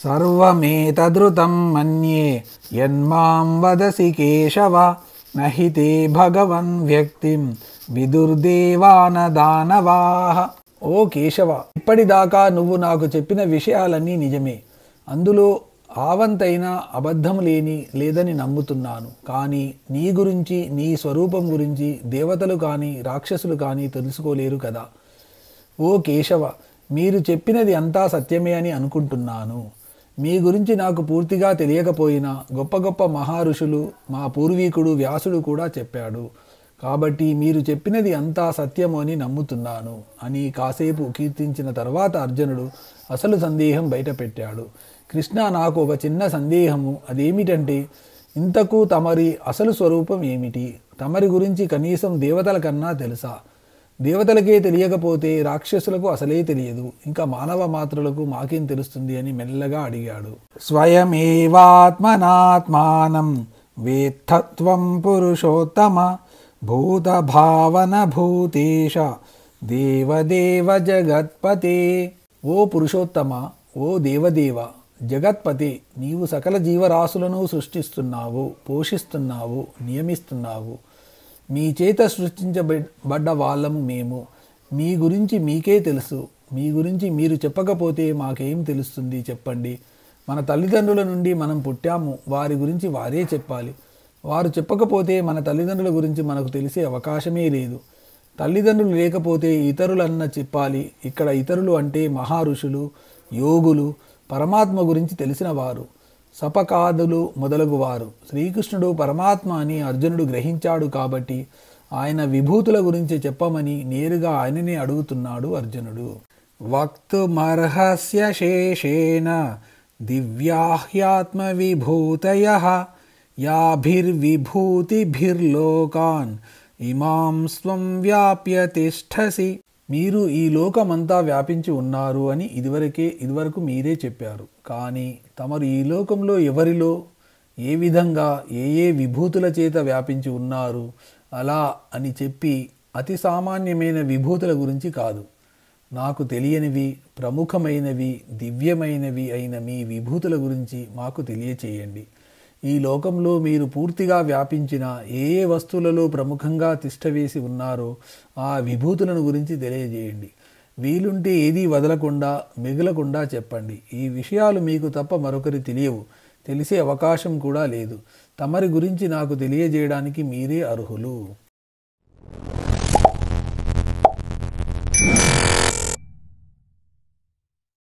సర్వమేతదృతం మన్యే యన్మాం వదసి కేశవ నహి తే భగవన్ వ్యక్తిం విదుర్దేవాన దానవాః. ఓ కేశవ, ఇప్పటిదాకా నువ్వు నాకు చెప్పిన విషయాలన్నీ నిజమే. అందులో ఆవంతైనా అబద్ధం లేదని నమ్ముతున్నాను. కానీ నీ గురించి, నీ స్వరూపం గురించి దేవతలు కానీ రాక్షసులు కానీ తెలుసుకోలేరు కదా. ఓ కేశవ, మీరు చెప్పినది అంతా సత్యమే అని అనుకుంటున్నాను. మీ గురించి నాకు పూర్తిగా తెలియకపోయినా గొప్ప గొప్ప మహారుషులు, మా పూర్వీకుడు వ్యాసుడు కూడా చెప్పాడు. కాబట్టి మీరు చెప్పినది అంతా సత్యము అని నమ్ముతున్నాను అని కాసేపు కీర్తించిన తర్వాత అర్జునుడు అసలు సందేహం బయటపెట్టాడు. కృష్ణ, నాకు ఒక చిన్న సందేహము. అదేమిటంటే, ఇంతకు తమరి అసలు స్వరూపం ఏమిటి? తమరి గురించి కనీసం దేవతల కన్నా తెలుసా? దేవతలకే తెలియకపోతే రాక్షసులకు అసలే తెలియదు, ఇంకా మానవ మాత్రులకు మాకేం తెలుస్తుంది అని మెల్లగా అడిగాడు. స్వయమేవాత్మనాత్మానం వేత్తత్వం పురుషోత్తమ భూత భావన భూతేశ దేవదేవ జగత్పతే. ఓ పురుషోత్తమ, ఓ దేవదేవ, జగత్పతి, నీవు సకల జీవరాశులను సృష్టిస్తున్నావు, పోషిస్తున్నావు, నియమిస్తున్నావు. మీ చేత సృష్టించబడ్డ వాళ్ళము మేము. మీ గురించి మీకే తెలుసు. మీ గురించి మీరు చెప్పకపోతే మాకేం తెలుస్తుంది చెప్పండి. మన తల్లిదండ్రుల నుండి మనం పుట్టాము, వారి గురించి వారే చెప్పాలి. వారు చెప్పకపోతే మన తల్లిదండ్రుల గురించి మనకు తెలిసే అవకాశమే లేదు. తల్లిదండ్రులు లేకపోతే ఇతరులన్న చెప్పాలి. ఇక్కడ ఇతరులు అంటే మహారుషులు, యోగులు, పరమాత్మ గురించి తెలిసిన వారు, సపకాదులు మొదలగువారు. శ్రీకృష్ణుడు పరమాత్మ అని అర్జునుడు గ్రహించాడు కాబట్టి ఆయన విభూతుల గురించి చెప్పమని నేరుగా ఆయననే అడుగుతున్నాడు అర్జునుడు. వక్తుమర్హస్య శేషేణ దివ్యాహ్యాత్మ విభూతయః యాభిర్విభూతిభిర్లోకాన్ ఇమాం స్వం వ్యాప్య తిష్ఠసి. మీరు ఈ లోకమంతా వ్యాపించి ఉన్నారు అని ఇదివరకు మీరే చెప్పారు. కానీ తమరు ఈ లోకంలో ఎవరిలో, ఏ విధంగా, ఏ విభూతుల చేత వ్యాపించి ఉన్నారు అలా అని చెప్పి అతి సామాన్యమైన విభూతుల గురించి కాదు, నాకు తెలియనివి, ప్రముఖమైనవి, దివ్యమైనవి అయిన మీ విభూతుల గురించి మాకు తెలియచేయండి. ఈ లోకంలో మీరు పూర్తిగా వ్యాపించిన ఏ వస్తువులలో ప్రముఖంగా తిష్టవేసి ఉన్నారో ఆ విభూతులను గురించి తెలియజేయండి. వీలుంటే ఏదీ వదలకుండా మిగలకుండా చెప్పండి. ఈ విషయాలు మీకు తప్ప మరొకరి తెలియవు, తెలిసే అవకాశం కూడా లేదు. తమరి గురించి నాకు తెలియజేయడానికి మీరే అర్హులు.